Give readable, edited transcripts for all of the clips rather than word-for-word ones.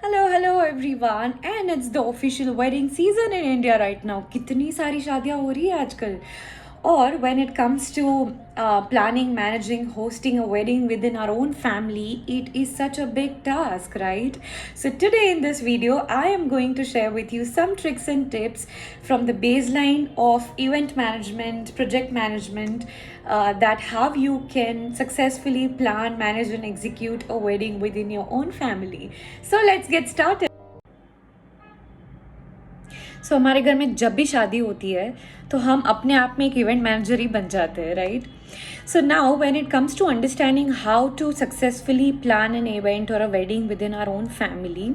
Hello everyone, and it's the official wedding season in India right now. कितनी सारी शादियाँ हो रही है आजकल. Or when it comes to planning, managing, hosting a wedding within our own family, it is such a big task, right? So today in this video, I am going to share with you some tricks and tips from the baseline of event management, project management, that how you can successfully plan, manage, and execute a wedding within your own family. So let's get started. सो हमारे घर में जब भी शादी होती है तो हम अपने आप में एक इवेंट मैनेजर ही बन जाते हैं, right? So now when it comes to understanding how to successfully plan an event और a wedding within our own family,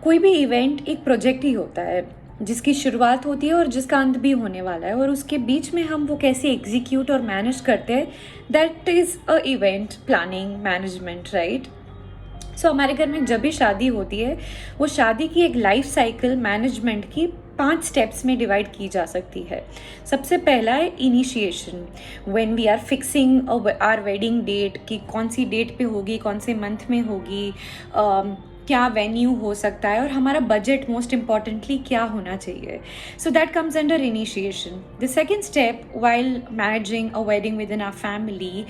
कोई भी इवेंट एक प्रोजेक्ट ही होता है जिसकी शुरुआत होती है और जिसका अंत भी होने वाला है, और उसके बीच में हम वो कैसे एग्जीक्यूट और मैनेज करते हैं, that is a event planning management, right? So हमारे घर में जब भी शादी होती है वो शादी की एक लाइफ साइकिल मैनेजमेंट की 5 स्टेप्स में डिवाइड की जा सकती है. सबसे पहला है initiation. When we are fixing our wedding date कि कौन सी डेट पे होगी, कौन से मंथ में होगी, क्या वेन्यू हो सकता है, और हमारा बजट मोस्ट इम्पॉर्टेंटली क्या होना चाहिए. So that comes under initiation. The second step while managing a wedding within our family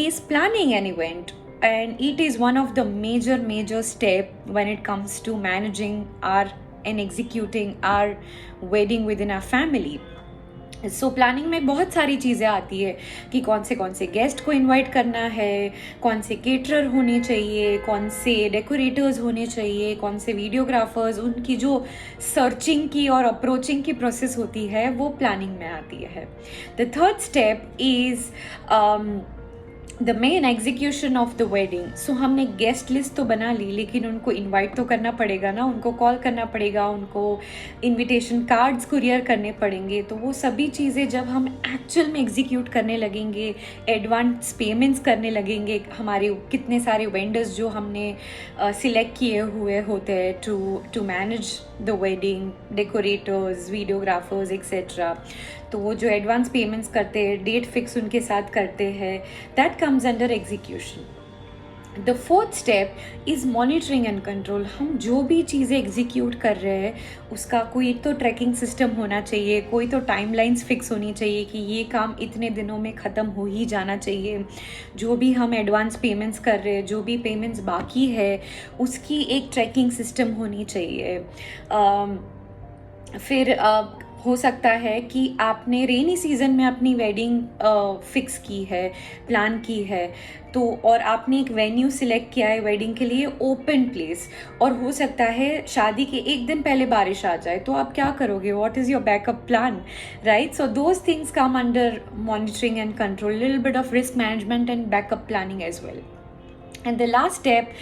is planning an event, and it is one of the major step when it comes to managing our and executing our wedding within our family. So planning में बहुत सारी चीज़ें आती है कि कौन से guest को इनवाइट करना है, कौन से केटरर होने चाहिए, कौन से डेकोरेटर्स होने चाहिए, कौन से वीडियोग्राफर्स, उनकी जो सर्चिंग की और अप्रोचिंग की प्रोसेस होती है वो प्लानिंग में आती है. The third step is the main execution of the wedding. So हमने गेस्ट लिस्ट तो बना ली, लेकिन उनको इनवाइट तो करना पड़ेगा ना, उनको कॉल करना पड़ेगा, उनको इनविटेशन कार्ड्स कुरियर करने पड़ेंगे. तो वो सभी चीज़ें जब हम एक्चुअल में एग्जीक्यूट करने लगेंगे, एडवांस पेमेंट्स करने लगेंगे, हमारे कितने सारे वेंडर्स जो हमने सिलेक्ट किए हुए होते हैं to manage the wedding, decorators, videographers etcetera, तो वो जो एडवांस पेमेंट्स करते हैं, डेट फिक्स उनके साथ करते हैं, that comes under execution. The fourth step is monitoring and control. हम जो भी चीज़ें एग्जीक्यूट कर रहे हैं उसका कोई तो ट्रैकिंग सिस्टम होना चाहिए, कोई तो टाइमलाइंस फिक्स होनी चाहिए कि ये काम इतने दिनों में ख़त्म हो ही जाना चाहिए. जो भी हम एडवांस पेमेंट्स कर रहे हैं, जो भी पेमेंट्स बाकी है, उसकी एक ट्रैकिंग सिस्टम होनी चाहिए. फिर हो सकता है कि आपने रेनी सीज़न में अपनी वेडिंग फिक्स की है, प्लान की है, तो और आपने एक वेन्यू सिलेक्ट किया है वेडिंग के लिए, ओपन प्लेस, और हो सकता है शादी के एक दिन पहले बारिश आ जाए, तो आप क्या करोगे? What is your backup plan, right? So those things come under monitoring and control, little bit of risk management and backup planning as well. And the last step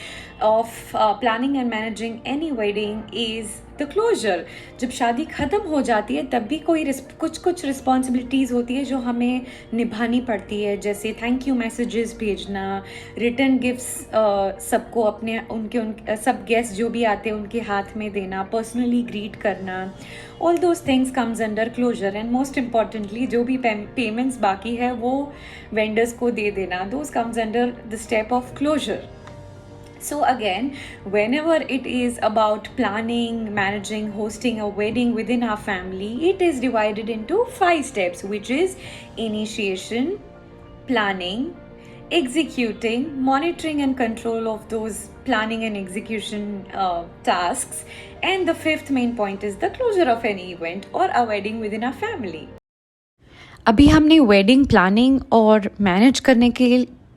of planning and managing any wedding is the closure. जब शादी ख़त्म हो जाती है तब भी कुछ responsibilities होती है जो हमें निभानी पड़ती है, जैसे थैंक यू मैसेजेस भेजना, रिटर्न गिफ्ट्स सबको उनके सब गेस्ट जो भी आते हैं उनके हाथ में देना, पर्सनली ग्रीट करना. All those things comes under closure. And most importantly जो भी पेमेंट्स बाकी है वो वेंडर्स को दे देना, those comes under the step of closure. So again, whenever it is about planning, managing, hosting a wedding within our family, it is divided into 5 steps, which is initiation, planning, executing, monitoring and control of those planning and execution tasks, and the 5th main point is the closure of any event or a wedding within our family. अभी हमने wedding planning और manage करने के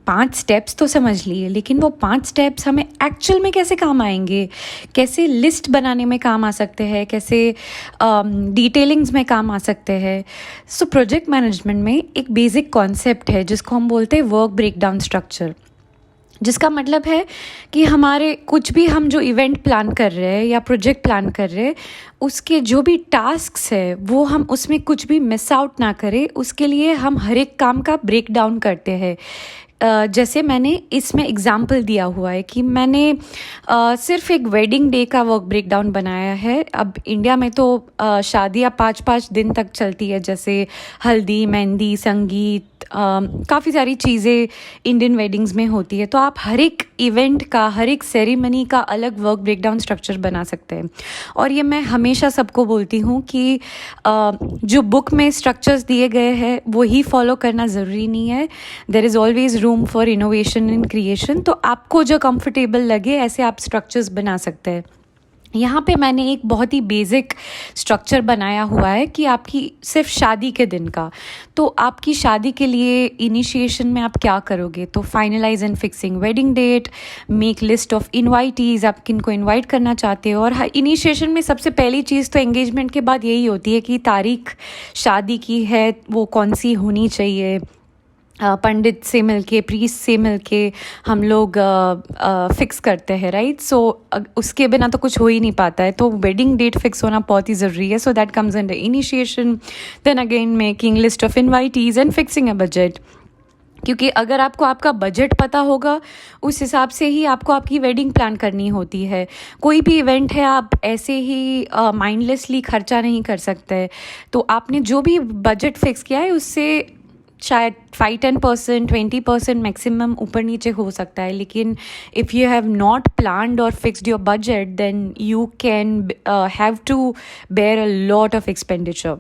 5 steps तो समझ लिए, लेकिन वो 5 स्टेप्स हमें एक्चुअल में कैसे काम आएंगे, कैसे लिस्ट बनाने में काम आ सकते हैं, कैसे डिटेलिंग्स में काम आ सकते हैं. सो प्रोजेक्ट मैनेजमेंट में एक बेसिक कॉन्सेप्ट है जिसको हम बोलते हैं वर्क ब्रेकडाउन स्ट्रक्चर, जिसका मतलब है कि हमारे कुछ भी हम जो इवेंट प्लान कर रहे हैं या प्रोजेक्ट प्लान कर रहे हैं उसके जो भी टास्क्स है वो हम उसमें कुछ भी मिस आउट ना करें, उसके लिए हम हर एक काम का ब्रेक डाउन करते हैं. जैसे मैंने इसमें एग्जाम्पल दिया हुआ है कि मैंने सिर्फ एक वेडिंग डे का वर्क ब्रेकडाउन बनाया है. अब इंडिया में तो शादियाँ 5-5 दिन तक चलती है, जैसे हल्दी, मेहंदी, संगीत, काफ़ी सारी चीज़ें इंडियन वेडिंग्स में होती है, तो आप हर एक इवेंट का, हर एक सेरेमनी का अलग वर्क ब्रेकडाउन स्ट्रक्चर बना सकते हैं। और ये मैं हमेशा सबको बोलती हूँ कि जो बुक में स्ट्रक्चर्स दिए गए हैं वही फॉलो करना ज़रूरी नहीं है। There is always room for innovation and creation. तो आपको जो कंफर्टेबल लगे ऐसे आप स्ट्रक्चर्स बना सकते हैं। यहाँ पे मैंने एक बहुत ही बेसिक स्ट्रक्चर बनाया हुआ है कि आपकी सिर्फ शादी के दिन का, तो आपकी शादी के लिए इनिशिएशन में आप क्या करोगे, तो finalize and fixing wedding date, make list of invitees, आप किन को इनवाइट करना चाहते हो। और इनिशिएशन में सबसे पहली चीज़ तो एंगेजमेंट के बाद यही होती है कि तारीख शादी की है वो कौन सी होनी चाहिए। पंडित से मिलके, प्रीस्ट से मिलके हम लोग फिक्स करते हैं, राइट। सो उसके बिना तो कुछ हो ही नहीं पाता है, तो वेडिंग डेट फिक्स होना बहुत ही ज़रूरी है। So that comes under initiation. Then again making list of invitees and fixing a budget, क्योंकि अगर आपको आपका बजट पता होगा उस हिसाब से ही आपको आपकी वेडिंग प्लान करनी होती है। कोई भी इवेंट है आप ऐसे ही माइंडलेसली खर्चा नहीं कर सकते। तो आपने जो भी बजट फिक्स किया है उससे शायद 5-10%, 20% मैक्सिमम ऊपर नीचे हो सकता है, लेकिन if you have not planned और fixed your budget then you can have to bear a lot of expenditure,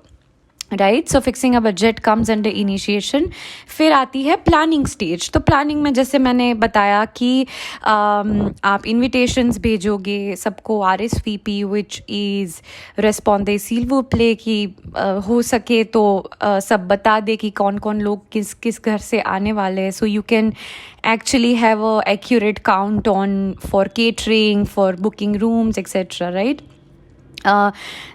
right. So fixing a budget comes under initiation. फिर आती है प्लानिंग स्टेज। तो प्लानिंग में जैसे मैंने बताया कि आप इन्विटेशंस भेजोगे सबको, RSVP विच इज़ रेस्पॉन्दे सील वो प्ले की हो सके तो सब बता दे कि कौन कौन लोग किस किस घर से आने वाले हैं। So you can actually have a accurate count on for catering, for booking rooms, etc., right?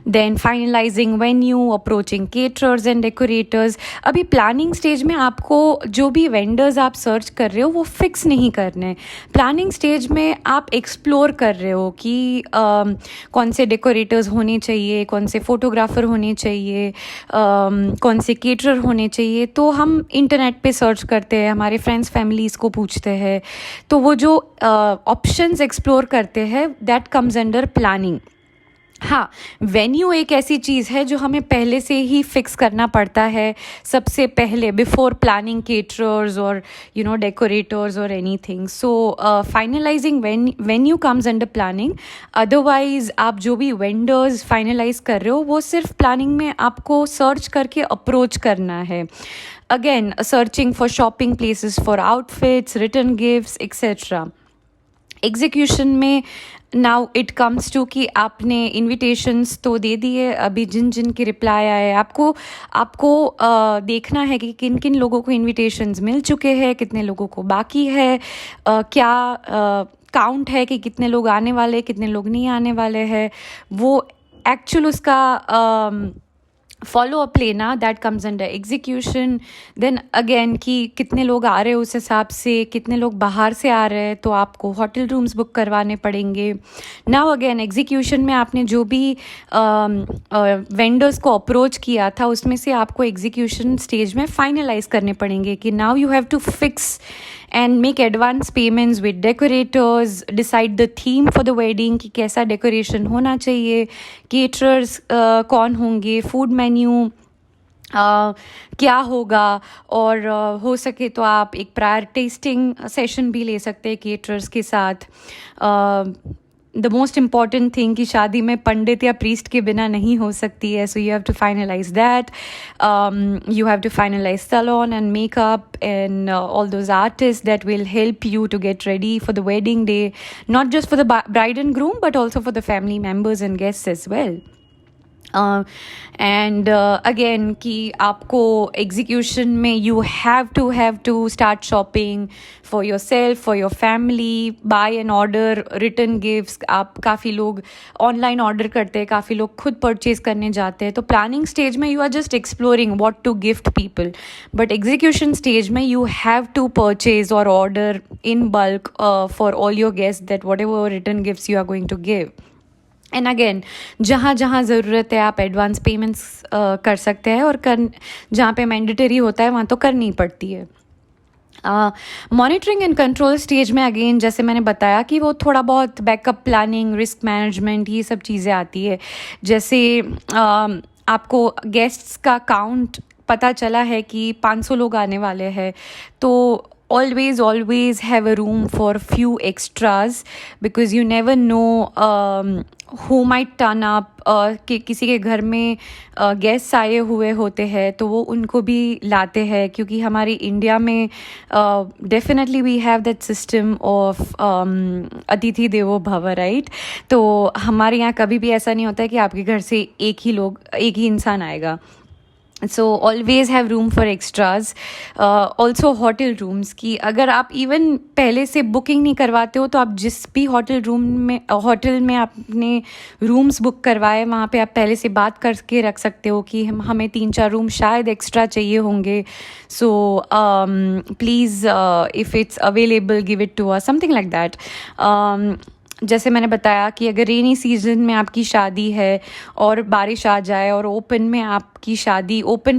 Then finalizing venue, approaching caterers and decorators। अभी प्लानिंग स्टेज में आपको जो भी वेंडर्स आप सर्च कर रहे हो वो फिक्स नहीं करने। प्लानिंग स्टेज में आप एक्सप्लोर कर रहे हो कि कौन से डेकोरेटर्स होने चाहिए, कौन से फोटोग्राफर होने चाहिए, कौन से केटरर होने चाहिए। तो हम इंटरनेट पे सर्च करते हैं, हमारे फ्रेंड्स फैमिलीज़ को पूछते हैं, तो वो जो ऑप्शंस एक्सप्लोर करते हैं दैट कम्स अंडर प्लानिंग। हाँ, वेन्यू एक ऐसी चीज़ है जो हमें पहले से ही फिक्स करना पड़ता है सबसे पहले, बिफोर प्लानिंग केटरर्स और डेकोरेटर्स और anything. So finalizing venue comes under planning. Otherwise आप जो भी वेंडर्स फाइनलाइज कर रहे हो वो सिर्फ प्लानिंग में आपको सर्च करके अप्रोच करना है। Again searching for shopping places for outfits, return gifts etcetera. Execution में नाउ इट कम्स टू कि आपने इनविटेशंस तो दे दिए, अभी जिन जिन की रिप्लाई आए आपको देखना है कि किन किन लोगों को इनविटेशंस मिल चुके हैं, कितने लोगों को बाकी है, क्या काउंट है कि कितने लोग आने वाले, कितने लोग नहीं आने वाले हैं। वो एक्चुअल उसका फॉलो अप लेना, that comes under execution. Then again कि कितने लोग आ रहे हैं उस हिसाब से, कितने लोग बाहर से आ रहे हैं तो आपको होटल रूम्स बुक करवाने पड़ेंगे। नाउ अगेन एग्जीक्यूशन में आपने जो भी वेंडर्स को अप्रोच किया था उसमें से आपको एग्जीक्यूशन स्टेज में फाइनलाइज करने पड़ेंगे कि now you have to fix and make advance payments with decorators, decide the theme for the wedding कि कैसा डेकोरेशन होना चाहिए, caterers कौन होंगे, फूड मेन्यू क्या होगा, और हो सके तो आप एक प्रायर टेस्टिंग सेशन भी ले सकते हैं केटरर्स के साथ। द मोस्ट इम्पॉर्टेंट थिंग कि शादी में पंडित या प्रीस्ट के बिना नहीं हो सकती है, so you have to finalise that. You have to finalise salon and makeup and all those artist that will help you to get ready for the wedding day, not just for the bride and groom but also for the family members and guests as well. And again कि आपको execution में you have to start shopping for yourself, for your family, buy and order, return gifts. आप काफ़ी लोग online order करते हैं, काफ़ी लोग खुद परचेज करने जाते हैं। तो प्लानिंग स्टेज में you are just exploring what to gift people, but execution stage में यू हैव टू परचेज और order in bulk for all your guest that whatever return gifts you are going to give. And again जहाँ जहाँ ज़रूरत है आप advance payments कर सकते हैं, और जहाँ पे मैंडेटरी होता है वहाँ तो करनी पड़ती है। मॉनिटरिंग एंड कंट्रोल स्टेज में अगेन जैसे मैंने बताया कि वो थोड़ा बहुत बैकअप प्लानिंग, रिस्क मैनेजमेंट, ये सब चीज़ें आती है। जैसे आपको गेस्ट्स का काउंट पता चला है कि 500 लोग आने वाले हैं, तो always have a room for few extras, because you never know who might turn up. कि किसी के घर में गेस्ट आए हुए होते हैं तो वो उनको भी लाते हैं, क्योंकि हमारी इंडिया में definitely we have that system of अतिथि देवो भव, राइट. तो हमारे यहाँ कभी भी ऐसा नहीं होता है कि आपके घर से एक ही इंसान आएगा. सो always have room for extras. Also hotel rooms की अगर आप इवन पहले से बुकिंग नहीं करवाते हो, तो आप जिस भी होटल में आपने रूम्स बुक करवाए, वहाँ पे आप पहले से बात करके रख सकते हो कि हमें 3-4 रूम शायद एक्स्ट्रा चाहिए होंगे. So please if it's available give it to us, something like that. जैसे मैंने बताया कि अगर रेनी सीजन में आपकी शादी है और बारिश आ जाए और ओपन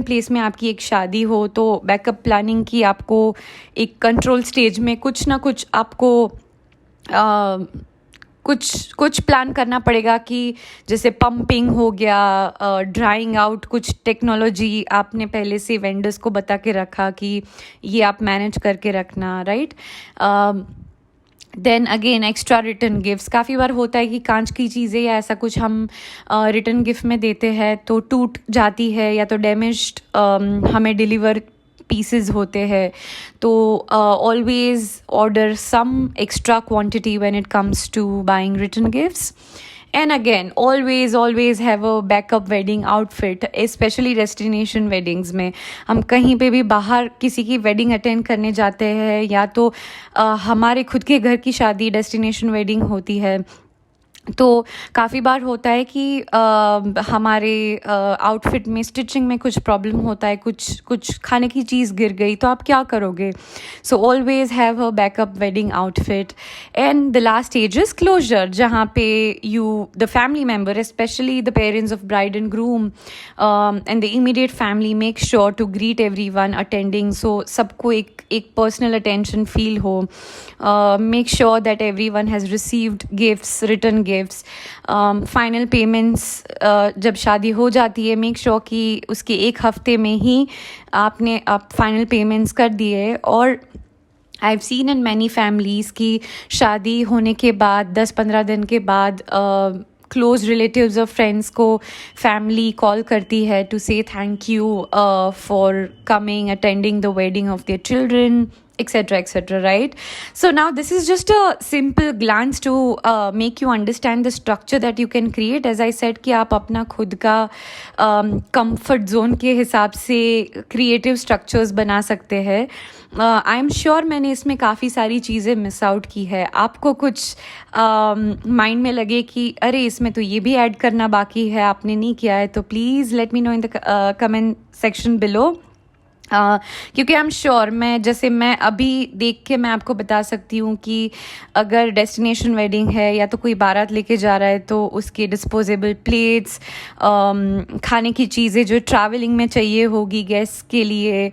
प्लेस में आपकी एक शादी हो, तो बैकअप प्लानिंग की आपको एक कंट्रोल स्टेज में कुछ ना कुछ आपको कुछ प्लान करना पड़ेगा. कि जैसे पंपिंग हो गया, ड्राइंग आउट, कुछ टेक्नोलॉजी आपने पहले से वेंडर्स को बता के रखा कि ये आप मैनेज करके रखना, right. Then again extra return gifts. काफ़ी बार होता है कि कांच की चीज़ें या ऐसा कुछ हम रिटर्न गिफ्ट में देते हैं तो टूट जाती है या तो डैमेज्ड हमें डिलीवर पीसेस होते हैं. तो always order some extra quantity when it comes to buying return gifts. And again, always have a backup wedding outfit, especially destination weddings में. हम कहीं पे भी बाहर किसी की wedding attend करने जाते हैं, या तो हमारे खुद के घर की शादी destination wedding होती है, तो काफ़ी बार होता है कि हमारे आउटफिट में स्टिचिंग में कुछ प्रॉब्लम होता है, कुछ खाने की चीज़ गिर गई, तो आप क्या करोगे. So always have a backup wedding outfit. And the last stage is closure, जहाँ पे the family member, specially the parents of bride and groom and the immediate family, make sure to greet everyone attending. So सबको एक personal attention feel हो. Make sure that everyone has received gifts, return gifts. Final payments जब शादी हो जाती है, make sure कि उसके एक हफ्ते में ही आप फाइनल पेमेंट्स कर दिए. और I have seen in many families की शादी होने के बाद 10-15 दिन के बाद क्लोज रिलेटिव्स और फ्रेंड्स को फैमिली कॉल करती है टू से thank you for coming, attending the wedding of their children, etc, right. So now this is just a simple glance to make you understand the structure that you can create. As I said कि आप अपना खुद का comfort zone के हिसाब से creative structures बना सकते हैं. आई एम श्योर मैंने इसमें काफ़ी सारी चीज़ें मिस आउट की है. आपको कुछ माइंड में लगे कि अरे इसमें तो ये भी ऐड करना बाकी है, आपने नहीं किया है, तो please let me know in the comment section below. क्योंकि आई एम श्योर मैं अभी देख के मैं आपको बता सकती हूँ कि अगर डेस्टिनेशन वेडिंग है या तो कोई बारात लेके जा रहा है, तो उसके डिस्पोजेबल प्लेट्स, खाने की चीज़ें जो ट्रैवलिंग में चाहिए होगी गेस्ट के लिए,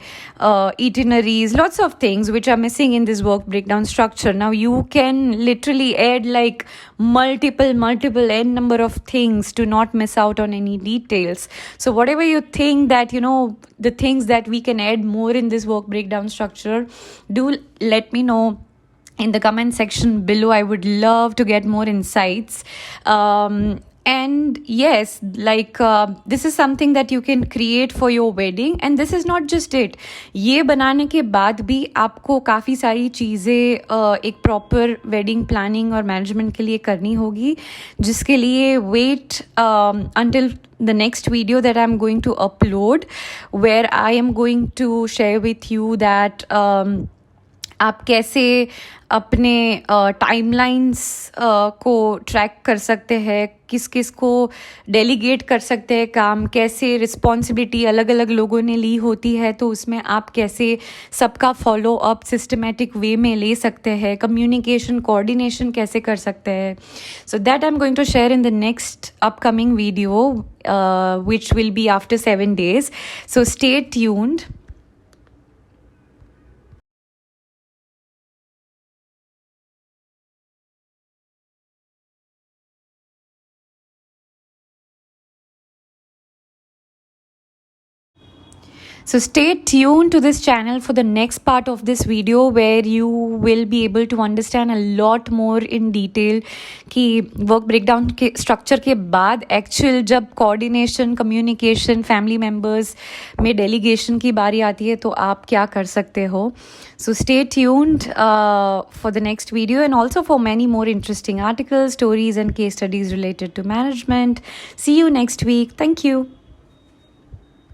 itineraries, lots of things which are missing in this work breakdown structure. Now you can literally add like multiple n number of things to not miss out on any details. So whatever you think that the things that we can add more in this work breakdown structure, do let me know in the comment section below. I would love to get more insights. And yes, this is something that you can create for your wedding, and this is not just it. ये बनाने के बाद भी आपको काफ़ी सारी चीज़ें एक प्रॉपर वेडिंग प्लानिंग और मैनेजमेंट के लिए करनी होगी, जिसके लिए wait until the next video that I'm going to upload, where I am going to share with you that आप कैसे अपने टाइमलाइंस को ट्रैक कर सकते हैं, किस किस को डेलीगेट कर सकते हैं काम, कैसे रिस्पॉन्सिबिलिटी अलग अलग लोगों ने ली होती है, तो उसमें आप कैसे सबका फॉलो अप सिस्टमेटिक वे में ले सकते हैं, कम्युनिकेशन कोऑर्डिनेशन कैसे कर सकते हैं. So that I am going to share in the next upcoming video which will be after 7 days. So stay tuned. So stay tuned to this channel for the next part of this video where you will be able to understand a lot more in detail कि work breakdown के structure के बाद actual जब coordination communication family members में delegation की बारी आती है तो आप क्या कर सकते हो. So stay tuned for the next video and also for many more interesting articles, stories and case studies related to management. See you next week. Thank you.